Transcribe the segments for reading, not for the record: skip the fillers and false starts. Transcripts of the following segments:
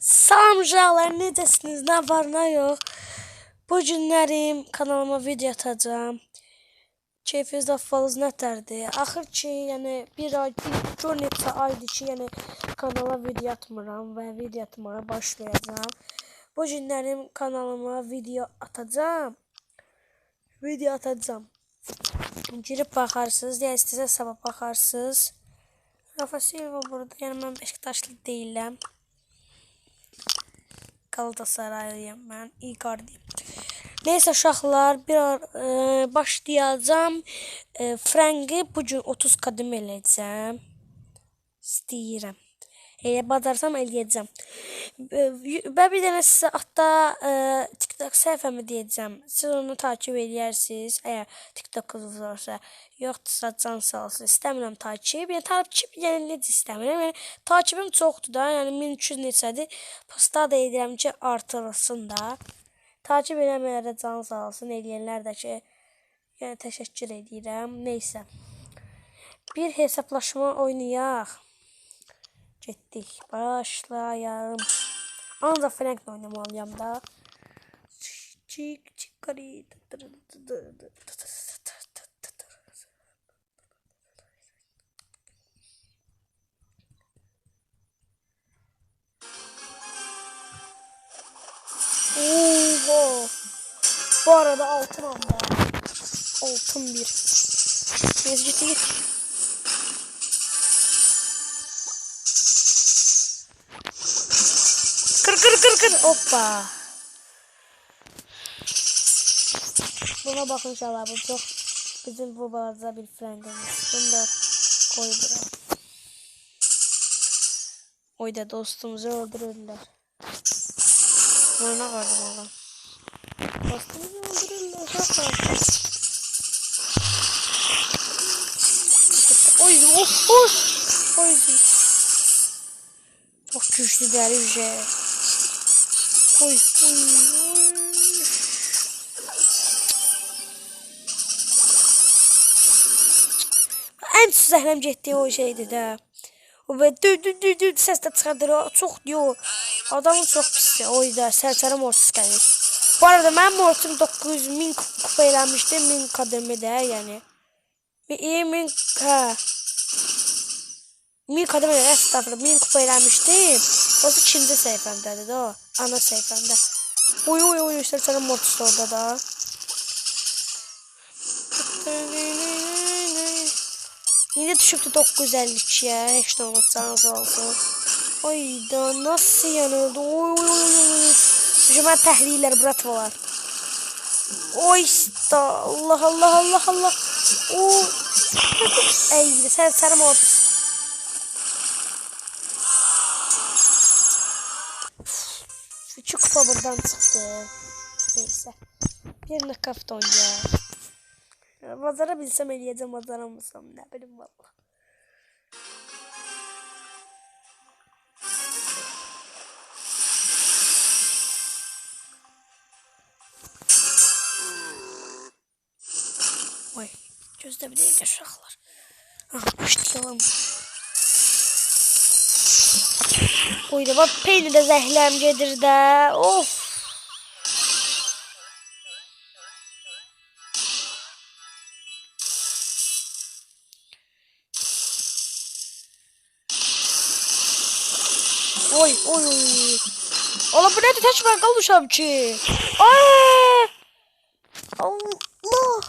Salam uşaqlar, necəsiniz? Nə var, nə yox? Bu günlərim kanalıma video atacağam. Keyfiniz ahvalınız nətərdir? Axır ki, yəni bir gör neçə aydır ki, yəni kanala video atmıram və video atmağa başlayacağam. Bu günlərim kanalıma video atacağam. Girib baxarsınız, ya istəsə sabah baxarsınız. Rafa Silva burada, yəni mən Beşiktaşlı deyiləm. Galatasaraylıyam mən, Icardi. Neyse uşaqlar, başlayacağım. Franki bugün 30 kadım eləyəcəm. İstəyirəm. Badarsam eləyəcəm. Və bir dənə sizə hatta TikTok səhifəmi deyəcəm. Siz onu takip edərsiniz. Əgər TikTok-unuz varsa, yoxdursa can sağ olsun. İstəmirəm takip. Yəni takip necə istəmirəm. Yəni takibim çoxdur da. Yəni 1300 neçədir. Posta da edirəm ki, artırılsın da. Takip edənlərə can sağ olsun. Eləyənlər də ki, yəni təşəkkür edirəm. Neysə. Bir hesablaşma oynayaq. Getdik, başlayalım. Ancaq Frank'la oynamalıyam da. Oho. Bu arada altın anda. Altın bir. Neyse git. Kır. Hoppa. Buna bakın inşallah, bu çok bizim bu balaca bir Frank'imiz. Bunu da koy buraya. Oyda dostumuzu öldürürler. Oyuna vardım oğlum. Dostumuzu öldürürler. Oy. Çok güçlü deli bir şey. Oy. En zəhləm getdiyi o şeydir də. Və dü səs də çıxardır. Çox diyor. Adamın çox pisdir. Oyda sərçəri Mortis gəlir. Bu arada mən Mortis'im 900.000 kupa eləmişdim. 1000 kademidə yəni. 1000 kademidə estağfurullah 1000 kupa eləmişdim. O ikinci səhifəmdədir də o. Ana səhifəmdə. Oy sərçəri Mortis orada da. Yine düşübdü 952'ye. Heç nə olmaz, canınız olsun. Ayda nasıl yanıldı? Oy. Mən təhliyələr bıratmalar. Oy da Allah. Ey sərçərim oldu. Şu kupa buradan çıxdı. Neyse. Bir nakavt oynayaq. Bazara bilsem eləyəcəm, bazaramırsam, nə bilim valla. Oy, gözdə bir dəqiqə uşaqlar. Başlayalım. Oy da, bax, peyni də zəhləm gedir də, of. Oy. Ola bu nədir, tək mən qalmışam ki. Allah.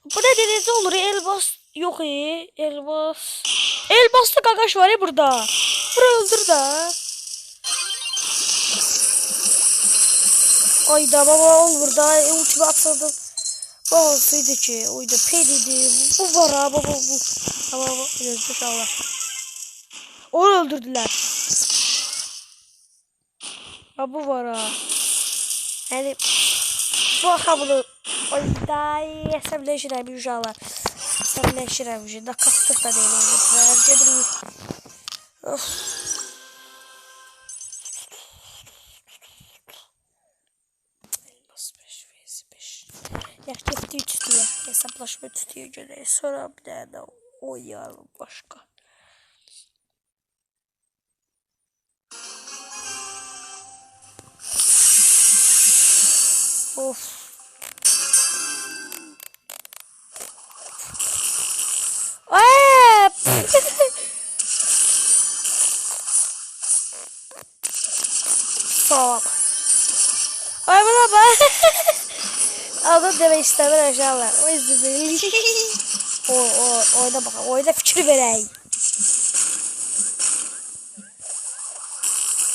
Bu nədir, necə olur, elbas yox elbaslı qaqaş var burada. Bura öldür da. Ayda baba olur da, ultimi atladım. Bazıydı ki, oyda pedidi, bu var ha baba bu. Ama gözlük Allah. Onu öldürdüler. Ha bu var ha. Yani bu bunu. Oyda əsəbləşirəm uşaqlar. Da qalxdıq da deyil. Of. Elmas 5 vs 5. Yaxşı tutuyor. Hesaplaşma tutuyor göre. Sonra bir daha da oynayalım başka. Of. Aa! Sağ. Ay bana bak. Adam demek istemem aşağılar. O yüzden böyle. Oyna bakalım. Oyna fikir vereyim.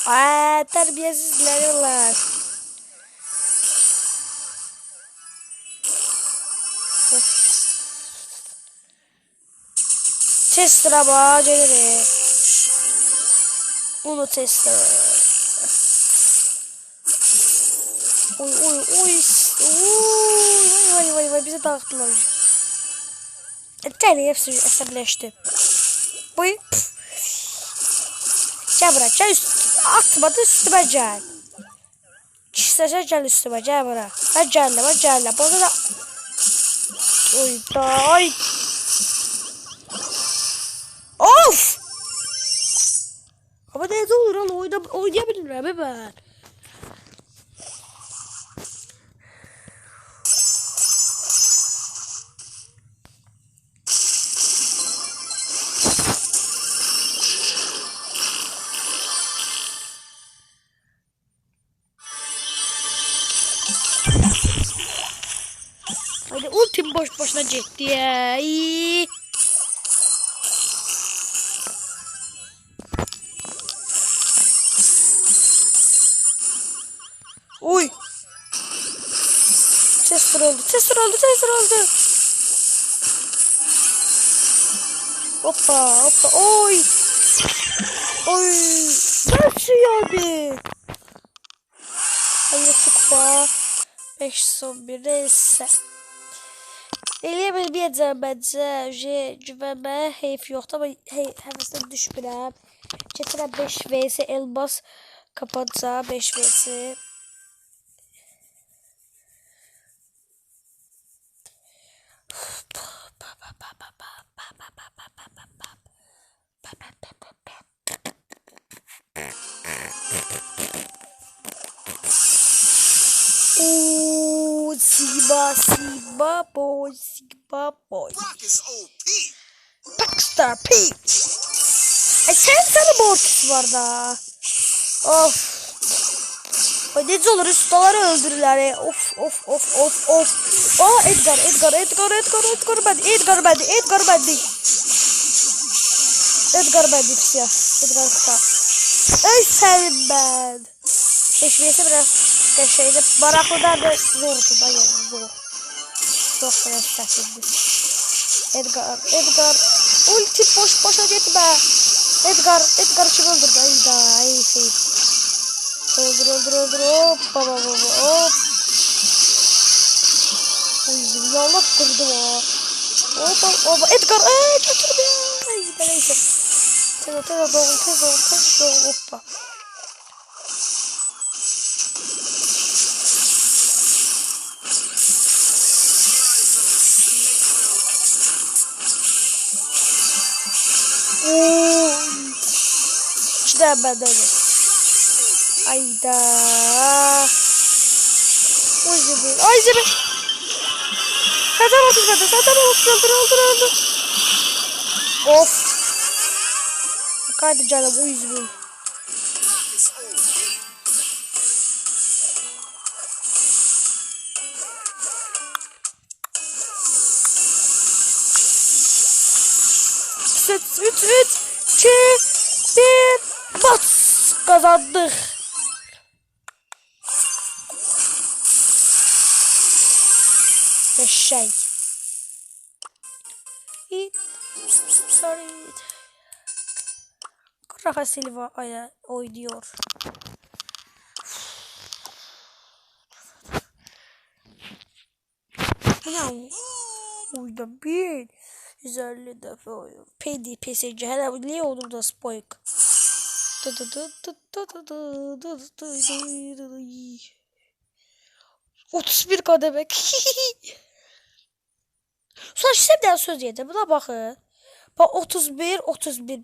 Aa, terbiyesizler yollar. Tester'a bak canım. Bunu tester. Oy oy oy. Oy vay vay bize dağıttılar. Gel hepsi əsəbləşdi. Boy. Gel bura gel atmadı üstüme gel. İstəsə gel üstüme gel bura. Ben geldim. Burada da. Oy da ay. Of. Ama ne olur lan oynayabilirim ben. Hadi ultim boş boşuna gitti ya. İyi. Oy. Chester oldu. Hoppa. Oy. Nasıl yani? Hayır kupa. 5 son 1 neyse. Eləyə bəncə. Güvənməyə heyf yoxdur ama həvəsdən düşmürəm. Getirəm 5 vs elmas kapanca 5 vs. Sigma boy. Baxter P. Sen borç var da. Of. Necə olur ustaları öldürürler. Of. Aa Edgar bəndi. Edgar siyah. Edgar kupa. Ey sevim ben. Eşviyesi biraz şeyde baraklıdan da zordu da yani zor. Çok biraz səhvindi. Edgar. Ulti boşa gitme. Edgar kim öldürdü? Ay şey. Öldür. Hop. Uy yallah kırdı o. Hop. Edgar. Götürdü ya. Ay neyse. Tez doğru. Hoppa. İşte ben de. Ayda. Ay zebi. Zaten 30 öldür. Of. Kaydı canım o yüzden. Üç, 2, 1, bas kazandık. Şey. Sorry. Rafa Silva oynuyor. Uyda bir 150 defa oyun. PSG hele niye olur da spoik. 31 kademe. Sonra şimdiden söz yedim. Buna bakın. Bak 31,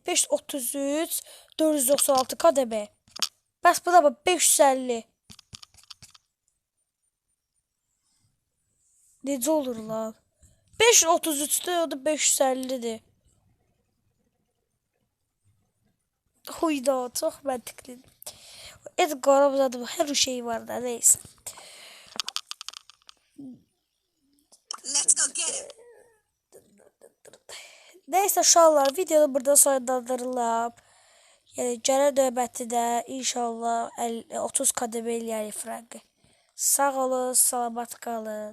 5, 33, 496 kademe. Bəs buna bak 550. Necə olur lan? 533'te o da 550'dir. Huyda çox məntiqlidir. Edgar adı her şey var da neyse. Let's go get him. Neyse uşaqlar videonu burada sonlandırıram. Yəni gələn növbəti də inşallah 30 kademə eləyərik Frank. Sağ olun, salamat qalın.